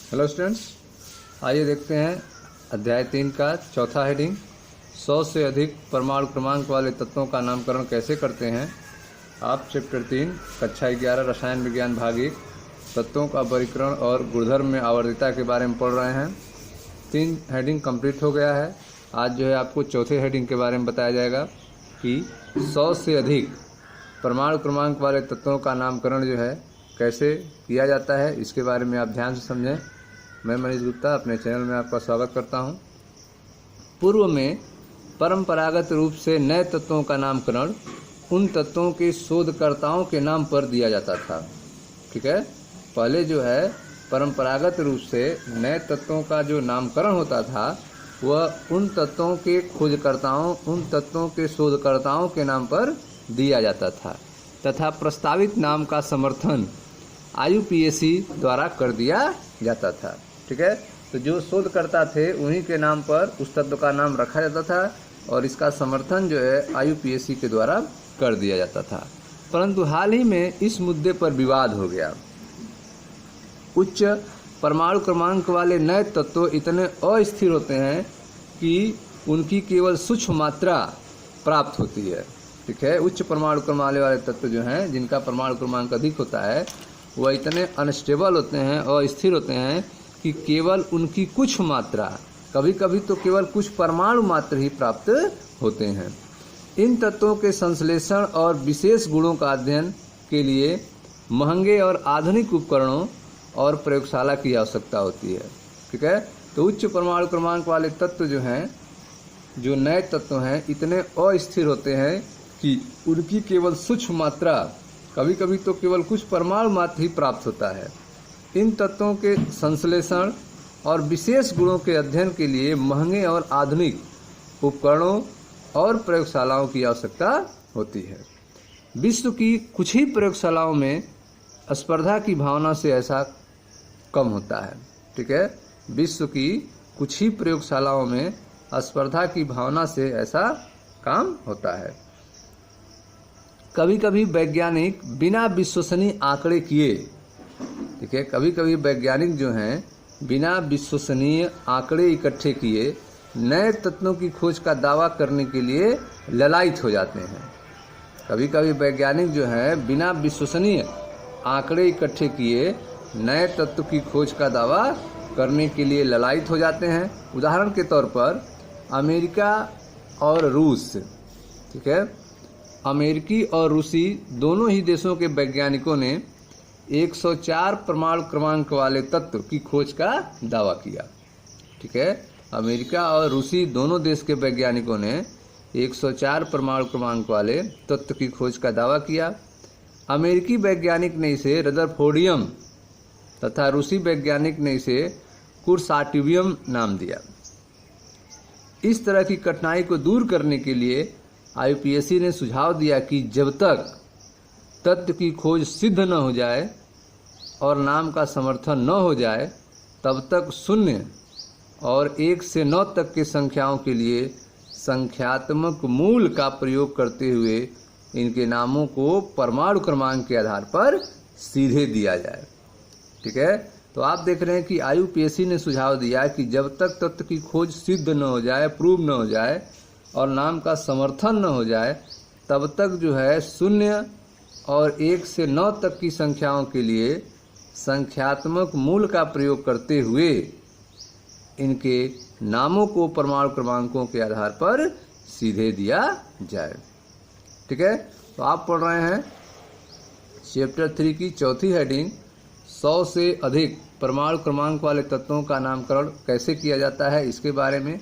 Hello students, आइए देखते हैं अध्याय 3 का चौथा हेडिंग 100 से अधिक परमाणु क्रमांक वाले तत्वों का नामकरण कैसे करते हैं। आप चैप्टर 3 कक्षा 11 रसायन विज्ञान भाग 1 तत्वों का वर्गीकरण और गुणधर्म में आवर्तता के बारे में पढ़ रहे हैं। 3 हेडिंग कंप्लीट हो गया है। आज जो है आपको चौथे हेडिंग के बारे में बताया जाएगा कि 100 से अधिक परमाणु क्रमांक वाले तत्वों का नामकरण जो है कैसे किया जाता है, इसके बारे में आप ध्यान से समझें। मैं मनीष गुप्ता अपने चैनल में आपका स्वागत करता हूं। पूर्व में परंपरागत रूप से नए तत्वों का नामकरण उन तत्वों के शोधकर्ताओं के नाम पर दिया जाता था। ठीक है, पहले जो है परंपरागत रूप से नए तत्वों का जो नामकरण होता था वह उन तत्वों के खोजकर्ताओं, उन तत्वों के शोधकर्ताओं के नाम पर दिया जाता था तथा प्रस्तावित नाम का समर्थन IUPAC द्वारा कर दिया जाता था। ठीक है, तो जो शोधकर्ता थे उन्हीं के नाम पर उस तत्व का नाम रखा जाता था और इसका समर्थन जो है IUPAC के द्वारा कर दिया जाता था। परंतु हाल ही में इस मुद्दे पर विवाद हो गया। उच्च परमाणु क्रमांक वाले नए तत्व इतने अस्थिर होते हैं कि उनकी केवल सूक्ष्म मात्रा प्राप्त होती है। ठीक है, उच्च परमाणु क्रमांक वाले तत्व जो हैं जिनका परमाणु क्रमांक अधिक होता है वह इतने अनस्टेबल होते हैं और स्थिर होते हैं कि केवल उनकी कुछ मात्रा, कभी कभी तो केवल कुछ परमाणु मात्र ही प्राप्त होते हैं। इन तत्वों के संश्लेषण और विशेष गुणों का अध्ययन के लिए महंगे और आधुनिक उपकरणों और प्रयोगशाला की आवश्यकता होती है। ठीक है, तो उच्च परमाणु क्रमांक वाले तत्व जो हैं, जो नए तत्व हैं, इतने अस्थिर होते हैं कि उनकी केवल सूक्ष्म मात्रा, कभी कभी तो केवल कुछ परमाणु मात्र ही प्राप्त होता है। इन तत्वों के संश्लेषण और विशेष गुणों के अध्ययन के लिए महंगे और आधुनिक उपकरणों और प्रयोगशालाओं की आवश्यकता होती है। विश्व की कुछ ही प्रयोगशालाओं में स्पर्धा की भावना से ऐसा कम होता है। ठीक है, विश्व की कुछ ही प्रयोगशालाओं में स्पर्धा की भावना से ऐसा काम होता है। कभी कभी वैज्ञानिक बिना विश्वसनीय आंकड़े किए, ठीक है, कभी कभी वैज्ञानिक जो हैं बिना विश्वसनीय आंकड़े इकट्ठे किए नए तत्वों की खोज का दावा करने के लिए ललायित हो जाते हैं। कभी कभी वैज्ञानिक जो हैं बिना विश्वसनीय आंकड़े इकट्ठे किए नए तत्व की खोज का दावा करने के लिए ललायित हो जाते हैं। उदाहरण के तौर पर अमेरिका और रूस, ठीक है, अमेरिकी और रूसी दोनों ही देशों के वैज्ञानिकों ने 104 परमाणु क्रमांक वाले तत्व की खोज का दावा किया। ठीक है, अमेरिका और रूसी दोनों देश के वैज्ञानिकों ने 104 परमाणु क्रमांक वाले तत्व की खोज का दावा किया। अमेरिकी वैज्ञानिक ने इसे रदरफोर्डियम तथा रूसी वैज्ञानिक ने इसे कुर्साटिवियम नाम दिया। इस तरह की कठिनाई को दूर करने के लिए IUPAC ने सुझाव दिया कि जब तक तत्व की खोज सिद्ध न हो जाए और नाम का समर्थन न हो जाए तब तक 0 और 1 से 9 तक की संख्याओं के लिए संख्यात्मक मूल का प्रयोग करते हुए इनके नामों को परमाणु क्रमांक के आधार पर सीधे दिया जाए। ठीक है, तो आप देख रहे हैं कि IUPAC ने सुझाव दिया कि जब तक तत्व की खोज सिद्ध न हो जाए, प्रूव न हो जाए और नाम का समर्थन न हो जाए तब तक जो है 0 और 1 से 9 तक की संख्याओं के लिए संख्यात्मक मूल का प्रयोग करते हुए इनके नामों को परमाणु क्रमांकों के आधार पर सीधे दिया जाए। ठीक है, तो आप पढ़ रहे हैं चैप्टर 3 की चौथी हेडिंग 100 से अधिक परमाणु क्रमांक वाले तत्वों का नामकरण कैसे किया जाता है, इसके बारे में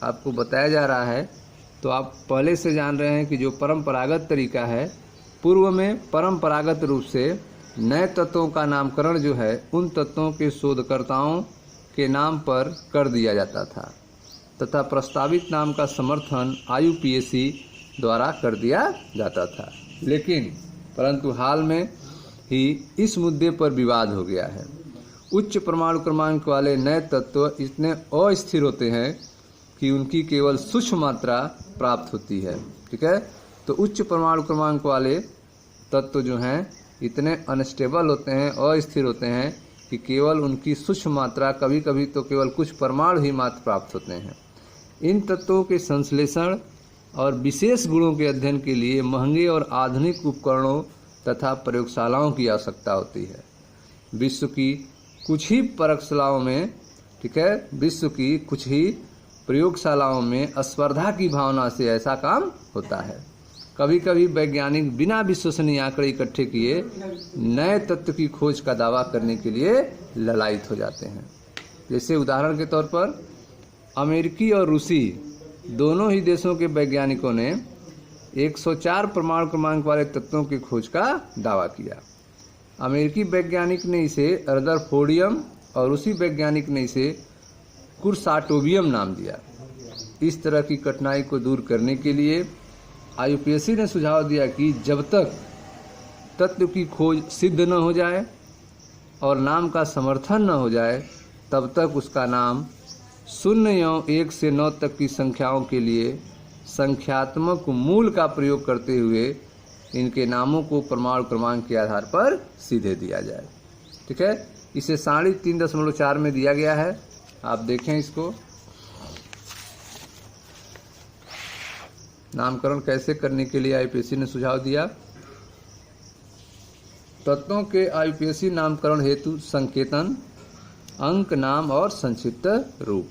आपको बताया जा रहा है। तो आप पहले से जान रहे हैं कि जो परंपरागत तरीका है, पूर्व में परंपरागत रूप से नए तत्वों का नामकरण जो है उन तत्वों के शोधकर्ताओं के नाम पर कर दिया जाता था तथा प्रस्तावित नाम का समर्थन IUPAC द्वारा कर दिया जाता था। लेकिन परंतु हाल में ही इस मुद्दे पर विवाद हो गया है। उच्च परमाणु क्रमांक वाले नए तत्व इतने अस्थिर होते हैं कि उनकी केवल सूक्ष्म मात्रा प्राप्त होती है। ठीक है, तो उच्च परमाणु क्रमांक वाले तत्व जो हैं इतने अनस्टेबल होते हैं, अस्थिर होते हैं कि केवल उनकी सूक्ष्म मात्रा, कभी कभी तो केवल कुछ परमाणु ही मात्र प्राप्त होते हैं। इन तत्वों के संश्लेषण और विशेष गुणों के अध्ययन के लिए महंगे और आधुनिक उपकरणों तथा प्रयोगशालाओं की आवश्यकता होती है। विश्व की कुछ ही प्रयोगशालाओं में, ठीक है, विश्व की कुछ ही प्रयोगशालाओं में स्पर्धा की भावना से ऐसा काम होता है। कभी कभी वैज्ञानिक बिना विश्वसनीय आंकड़े इकट्ठे किए नए तत्व की खोज का दावा करने के लिए ललायित हो जाते हैं। जैसे उदाहरण के तौर पर अमेरिकी और रूसी दोनों ही देशों के वैज्ञानिकों ने 104 परमाणु क्रमांक वाले तत्वों की खोज का दावा किया। अमेरिकी वैज्ञानिक ने इसे रदरफोर्डियम और रूसी वैज्ञानिक ने इसे कुर्साटोवियम नाम दिया। इस तरह की कठिनाई को दूर करने के लिए IUPAC ने सुझाव दिया कि जब तक तत्व की खोज सिद्ध न हो जाए और नाम का समर्थन न हो जाए, तब तक उसका नाम 0 या 1 से 9 तक की संख्याओं के लिए संख्यात्मक मूल का प्रयोग करते हुए इनके नामों को परमाणु क्रमांक के आधार पर सीधे दिया जाए। ठीक है, इसे सारणी 3.4 में दिया गया है, आप देखें इसको। नामकरण कैसे करने के लिए IUPAC ने सुझाव दिया। तत्वों के IUPAC नामकरण हेतु संकेतन, अंक, नाम और संक्षिप्त रूप।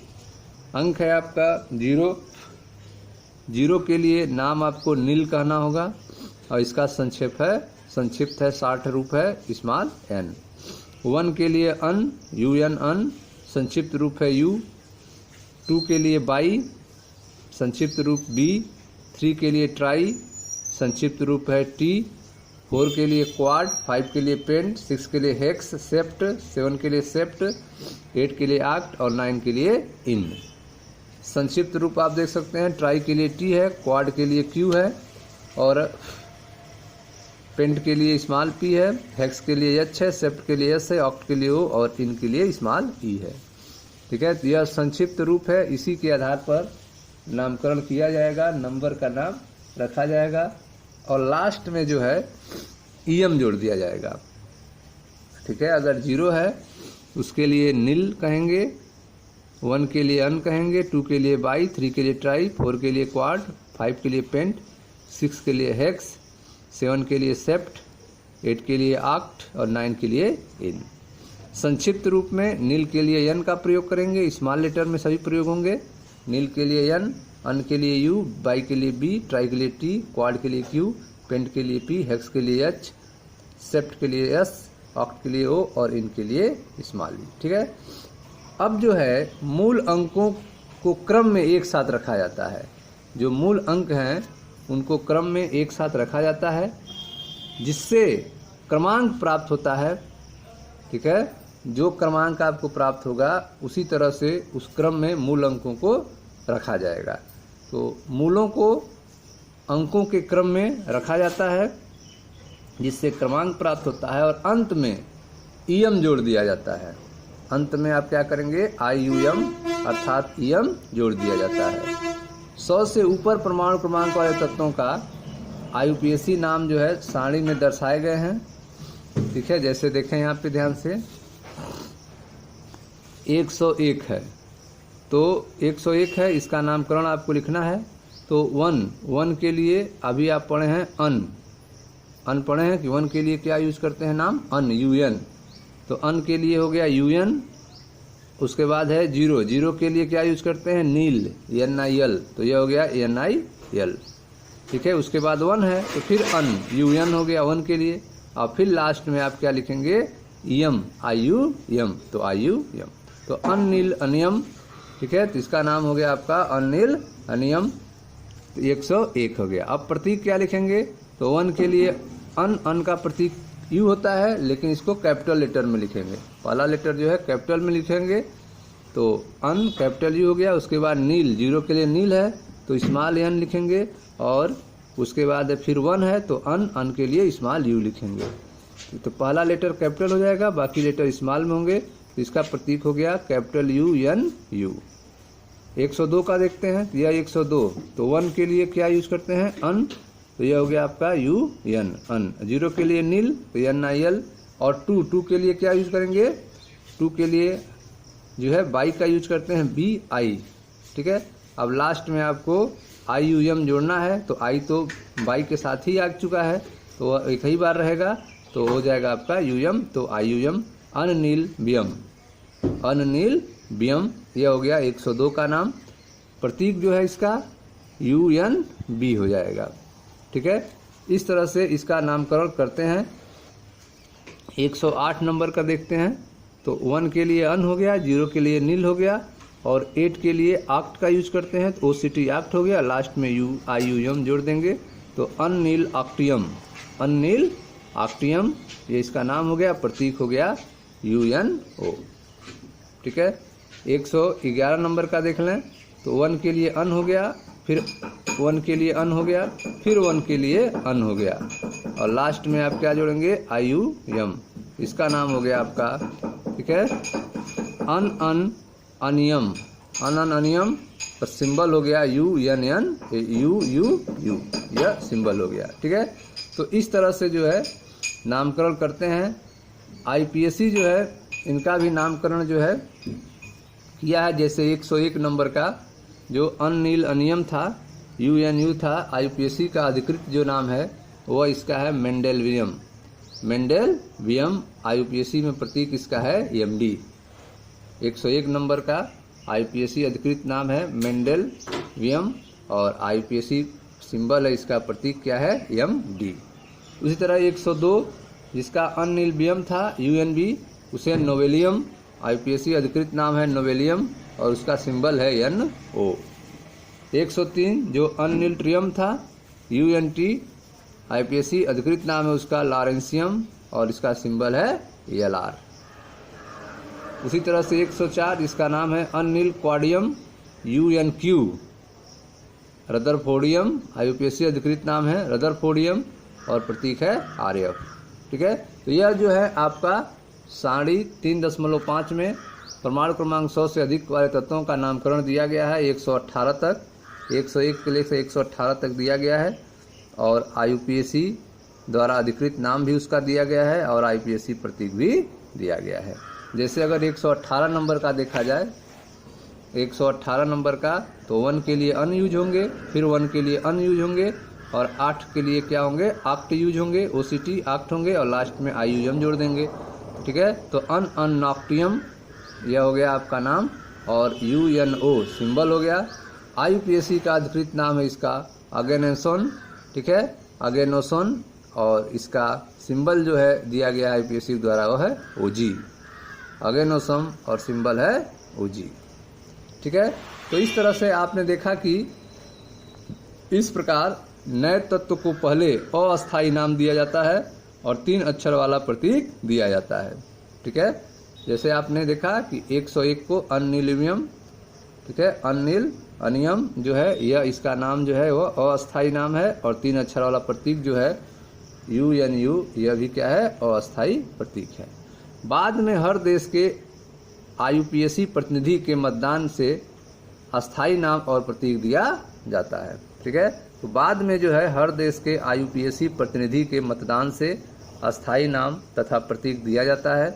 अंक है आपका 0। 0 के लिए नाम आपको नील कहना होगा और इसका संक्षिप्त है शॉर्ट रूप है स्मॉल n। 1 के लिए अन, UN अन, संक्षिप्त रूप है U। 2 के लिए बाई, संक्षिप्त रूप B। 3 के लिए ट्राई, संक्षिप्त रूप है T। 4 के लिए क्वाड, 5 के लिए पेंट, 6 के लिए हेक्स, सेप्ट, 7 के लिए सेप्ट, 8 के लिए आक्ट और 9 के लिए इन। संक्षिप्त रूप आप देख सकते हैं, ट्राई के लिए T है, क्वाड के लिए Q है और पेंट के लिए स्मॉल p है, हेक्स के लिए h है, सेप्ट के लिए s है, ऑक्ट के लिए o और इन के लिए स्मॉल e है। ठीक है, तो यह संक्षिप्त रूप है, इसी के आधार पर नामकरण किया जाएगा, नंबर का नाम रखा जाएगा और लास्ट में जो है EM जोड़ दिया जाएगा। ठीक है, अगर 0 है उसके लिए नील कहेंगे, 1 के लिए अन कहेंगे, 2 के लिए बाई, 3 के लिए ट्राई, 4 के लिए क्वाड, 5 के लिए पेंट, 6 के लिए हेक्स, 7 के लिए सेप्ट, 8 के लिए आक्ट और 9 के लिए इन। संक्षिप्त रूप में नील के लिए n का प्रयोग करेंगे, स्मॉल लेटर में सभी प्रयोग होंगे। नील के लिए n, अन के लिए U, बाई के लिए B, ट्राई के लिए T, क्वाड के लिए Q, पेंट के लिए P, हेक्स के लिए H, सेप्ट के लिए S, ऑक्ट के लिए O और इन के लिए स्मॉल e। ठीक है, अब जो है मूल अंकों को क्रम में एक साथ रखा जाता है। जो मूल अंक हैं उनको क्रम में एक साथ रखा जाता है जिससे क्रमांक प्राप्त होता है। ठीक है, जो क्रमांक आपको प्राप्त होगा उसी तरह से उस क्रम में मूल अंकों को रखा जाएगा। तो मूलों को अंकों के क्रम में रखा जाता है जिससे क्रमांक प्राप्त होता है और अंत में EM जोड़ दिया जाता है। अंत में आप क्या करेंगे, IUM अर्थात EM जोड़ दिया जाता है। 100 से ऊपर परमाणु क्रमांक वाले तत्वों का IUPAC नाम जो है सारणी में दर्शाए गए हैं। ठीक है, जैसे देखें यहाँ पे ध्यान से 101 है, तो 101 है, इसका नामकरण आपको लिखना है। तो 1 के लिए अभी आप पढ़े हैं अन पढ़े हैं कि 1 के लिए क्या यूज करते हैं नाम, अन, UN। तो अन के लिए हो गया UN। उसके बाद है 0 के लिए क्या यूज करते हैं, नील, NIL, तो यह हो गया NIL। ठीक है, उसके बाद 1 है तो फिर अन, UN हो गया 1 के लिए और फिर लास्ट में आप क्या लिखेंगे, EM, IUM, तो IUM, तो अनिल अनियम। ठीक है, तो इसका नाम हो गया आपका अनिल अनियम। तो 101 हो गया। अब प्रतीक क्या लिखेंगे, तो 1 के लिए अन का प्रतीक U होता है लेकिन इसको कैपिटल लेटर में लिखेंगे। पहला लेटर जो है कैपिटल में लिखेंगे, तो अन कैपिटल U हो गया। उसके बाद नील, 0 के लिए नील है तो स्मॉल n लिखेंगे और उसके बाद फिर 1 है तो अन के लिए स्मॉल u लिखेंगे। तो पहला लेटर कैपिटल हो जाएगा, बाकी लेटर स्मॉल में होंगे, तो इसका प्रतीक हो गया कैपिटल U। 102 का देखते हैं, यह 102, तो 1 के लिए क्या यूज करते हैं, अन, तो यह हो गया आपका UN, अन। 0 के लिए नील, तो NIL, और 2 के लिए क्या यूज करेंगे, 2 के लिए जो है बाई का यूज करते हैं BI, ठीक है। अब लास्ट में आपको IUM जोड़ना है, तो आई तो बाई के साथ ही आ चुका है तो एक ही बार रहेगा, तो हो जाएगा आपका UM, तो IUM अननील वियम, अननील वियम, यह हो गया 102 का नाम। प्रतीक जो है इसका UNB हो जाएगा, ठीक है। इस तरह से इसका नामकरण करते हैं। 108 नंबर का देखते हैं, तो 1 के लिए अन हो गया, 0 के लिए नील हो गया, और 8 के लिए आक्ट का यूज करते हैं तो OCT आक्ट हो गया, लास्ट में IUM जोड़ देंगे तो अननील आक्टियम, अननील आक्टियम ये इसका नाम हो गया, प्रतीक हो गया UNO, ठीक है। 111 नंबर का देख लें, तो 1 के लिए अन हो गया, फिर 1 के लिए अन हो गया, फिर 1 के लिए अन हो गया, और लास्ट में आप क्या जोड़ेंगे IUM, इसका नाम हो गया आपका, ठीक है, अनियम, अनियम, और सिंबल हो गया UNN, UUU, यह सिंबल हो गया, ठीक है। तो इस तरह से जो है नामकरण करते हैं। IPSC जो है इनका भी नामकरण जो है किया है, जैसे 101 नंबर का जो अननील अनियम था, UNU था, IPSC का अधिकृत जो नाम है वह इसका है मेंडेलवियम, मेंडेलवियम, IPSC में प्रतीक इसका है MD। 101 नंबर का IPSC अधिकृत नाम है मेंडेलवियम, और IPSC सिंबल है इसका, प्रतीक क्या है MD। उसी तरह 102 जिसका अननीलवियम था UNB, उसे नोवेलियम, IPSC अधिकृत नाम है नोवेलियम, और उसका सिंबल है NO। 103 जो अननीलट्रियम था UNT, IPSC अधिकृत नाम है उसका लॉरेंसियम, और इसका सिंबल है LR। उसी तरह से 104 इसका नाम है अननील क्वाडियम UNQ, रदरफोर्डियम, IPSC अधिकृत नाम है रदरफोर्डियम, और प्रतीक है RF, ठीक है। तो यह जो है आपका सारणी 3.5 में परमाणु क्रमांक 100 से अधिक वाले तत्वों का नामकरण दिया गया है 118 तक, 101 के लिए से 118 तक दिया गया है, और IPSC द्वारा अधिकृत नाम भी उसका दिया गया है, और IPSC प्रतीक भी दिया गया है। जैसे अगर 118 नंबर का देखा जाए, 118 नंबर का, तो 1 के लिए अन यूज होंगे, फिर 1 के लिए अन यूज होंगे, और 8 के लिए क्या होंगे आक्ट यूज होंगे, OCT आक्ट होंगे, और लास्ट में IUM जोड़ देंगे, ठीक है। तो अनऑक्टियम यह हो गया आपका नाम, और UNO सिंबल हो गया। IPSC का अधिकृत नाम है इसका अगेनोसन, ठीक है, अगेनोसन, और इसका सिंबल जो है दिया गया है IPSC द्वारा वो है OG, अगेनोसम, और सिंबल है OG, ठीक है। तो इस तरह से आपने देखा कि इस प्रकार नए तत्व को पहले अस्थायी नाम दिया जाता है और 3 अक्षर वाला प्रतीक दिया जाता है, ठीक है। जैसे आपने देखा कि 101 को अननीलवियम, ठीक है, अननील अनियम जो है यह इसका नाम जो है वह अस्थायी नाम है, और 3 अक्षर वाला प्रतीक जो है UNU यह भी क्या है अस्थायी प्रतीक है। बाद में हर देश के IPSC प्रतिनिधि के मतदान से अस्थायी नाम और प्रतीक दिया जाता है, ठीक है। तो बाद में जो है हर देश के IPSC प्रतिनिधि के मतदान से अस्थायी नाम तथा प्रतीक दिया जाता है,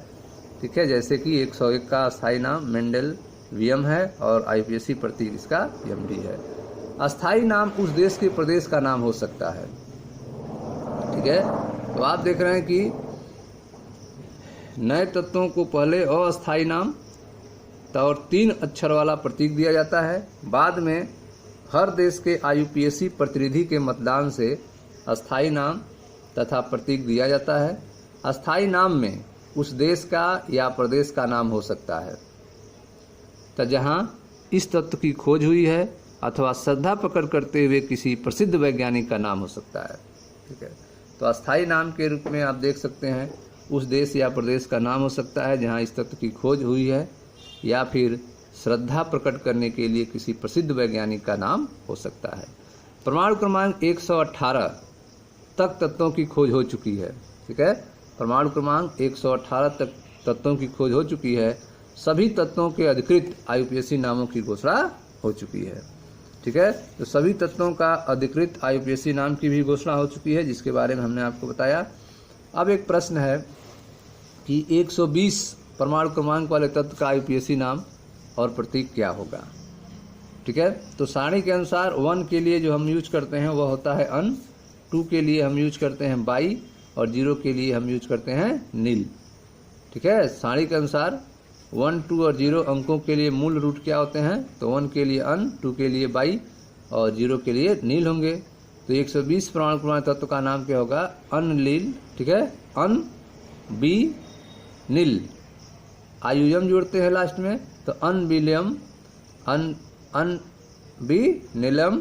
ठीक है। जैसे कि 101 का अस्थायी नाम मेंडेलवियम है, और IPSC प्रतीक इसका MD है। अस्थायी नाम उस देश के प्रदेश का नाम हो सकता है, ठीक है। तो आप देख रहे हैं कि नए तत्वों को पहले अस्थायी नाम और 3 अक्षर वाला प्रतीक दिया जाता है, बाद में हर देश के IPSC प्रतिनिधि के मतदान से अस्थायी नाम तथा प्रतीक दिया जाता है। अस्थायी नाम में उस देश का या प्रदेश का नाम हो सकता है तो जहाँ इस तत्व की खोज हुई है, अथवा श्रद्धा पकड़ करते हुए किसी प्रसिद्ध वैज्ञानिक का नाम हो सकता है, ठीक है। तो अस्थायी नाम के रूप में आप देख सकते हैं उस देश या प्रदेश का नाम हो सकता है जहाँ इस तत्व की खोज हुई है, या फिर श्रद्धा प्रकट करने के लिए किसी प्रसिद्ध वैज्ञानिक का नाम हो सकता है। परमाणु क्रमांक 118 तक तत्वों की खोज हो चुकी है, ठीक है। परमाणु क्रमांक 118 तक तत्वों की खोज हो चुकी है। सभी तत्वों के अधिकृत IPSC नामों की घोषणा हो चुकी है, ठीक है। तो सभी तत्वों का अधिकृत IPSC नाम की भी घोषणा हो चुकी है, जिसके बारे में हमने आपको बताया। अब एक प्रश्न है कि 120 परमाणु क्रमांक वाले तत्व का IUPAC नाम और प्रतीक क्या होगा। ठीक है, तो सारणी के अनुसार 1 के लिए जो हम यूज करते हैं वह होता है अन, 2 के लिए हम यूज करते हैं बाई और 0 के लिए हम यूज करते हैं नील। ठीक है, सारणी के अनुसार 1, 2 और 0 अंकों के लिए मूल रूट क्या होते हैं, तो 1 के लिए अन, 2 के लिए बाई और 0 के लिए नील होंगे। तो 120 परमाणु क्रमांक तत्व का नाम क्या होगा, अनलील। ठीक है, अन बी नील, IUM जोड़ते हैं लास्ट में, तो अनबिलियम, अन बी नीलम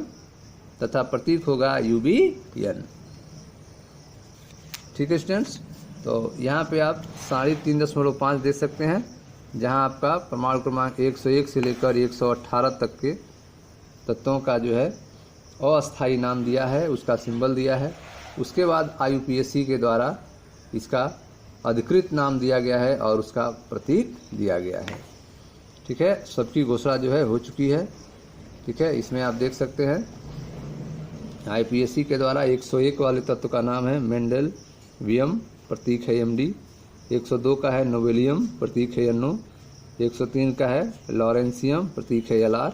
तथा प्रतीक होगा UBN। ठीक है स्टूडेंट्स, तो यहाँ पे आप 3.5 दे सकते हैं, जहाँ आपका परमाणु क्रमांक 101 से लेकर 118 तक के तत्वों का जो है अस्थायी नाम दिया है, उसका सिंबल दिया है। उसके बाद IUPAC के द्वारा इसका अधिकृत नाम दिया गया है और उसका प्रतीक दिया गया है। ठीक है, सबकी घोषणा जो है हो चुकी है। ठीक है, इसमें आप देख सकते हैं IUPAC के द्वारा 101 वाले तत्व का नाम है मेंडेलवियम, प्रतीक है MD। 102 का है नोबेलियम, प्रतीक है NO। 103 का है लॉरेंसियम, प्रतीक है LR।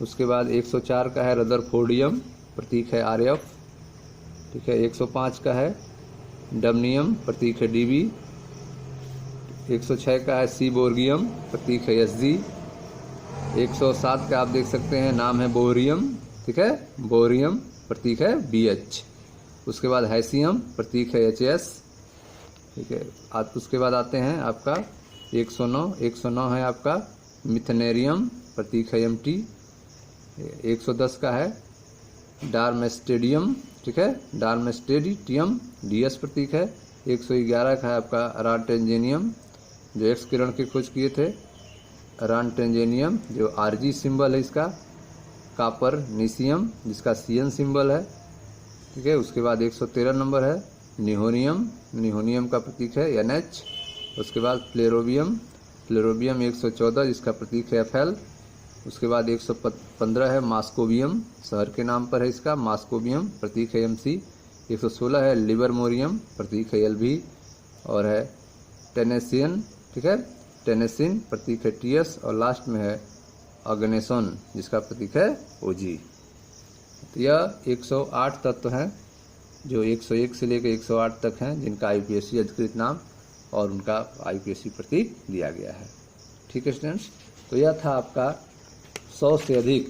उसके बाद 104 का है रदरफोर्डियम, प्रतीक है RF। ठीक है, 105 का है डमनियम, प्रतीक है DB। 106 का है सीबोर्गियम, प्रतीक है SG। 107 का आप देख सकते हैं नाम है बोरियम। ठीक है, बोरियम, प्रतीक है BH। उसके बाद हैसियम, प्रतीक है HS। ठीक है, उसके बाद आते हैं आपका 109 है आपका मिथनेरियम, प्रतीक है MT। 110 का है डार्मेस्टेडियम। ठीक है, डार्मेस्टेडियम, DS प्रतीक है। 111 का है आपका रांटेंजेनियम, जो एक्स किरण की खोज किए थे, रांटेंजेनियम, जो RG सिंबल है इसका। कापर नीसियम, जिसका CN सिंबल है। ठीक है, उसके बाद 113 नंबर है निहोनियम, निहोनियम का प्रतीक है NH। उसके बाद फ्लेरोबियम, फ्लेरोबियम 114, जिसका प्रतीक है FL। उसके बाद 115 है मास्कोवियम, शहर के नाम पर है इसका, मास्कोवियम, प्रतीक है MC। 116 है लिबरमोरियम, प्रतीक है LV और है टेनेसियन। ठीक है, टेनेसिन, प्रतीक है TS और लास्ट में है अग्नेसन, जिसका प्रतीक है OG। तो यह 108 तत्व हैं जो 101 से लेकर 108 तक हैं, जिनका IUPAC अधिकृत नाम और उनका IUPAC प्रतीक दिया गया है। ठीक है स्टूडेंट्स, तो यह था आपका 100 से अधिक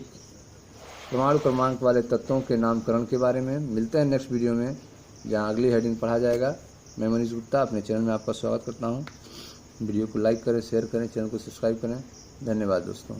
परमाणु क्रमांक वाले तत्वों के नामकरण के बारे में। मिलते हैं नेक्स्ट वीडियो में, जहां अगली हेडिंग पढ़ा जाएगा। मैं मनीष गुप्ता अपने चैनल में आपका स्वागत करता हूं। वीडियो को लाइक करें, शेयर करें, चैनल को सब्सक्राइब करें। धन्यवाद दोस्तों।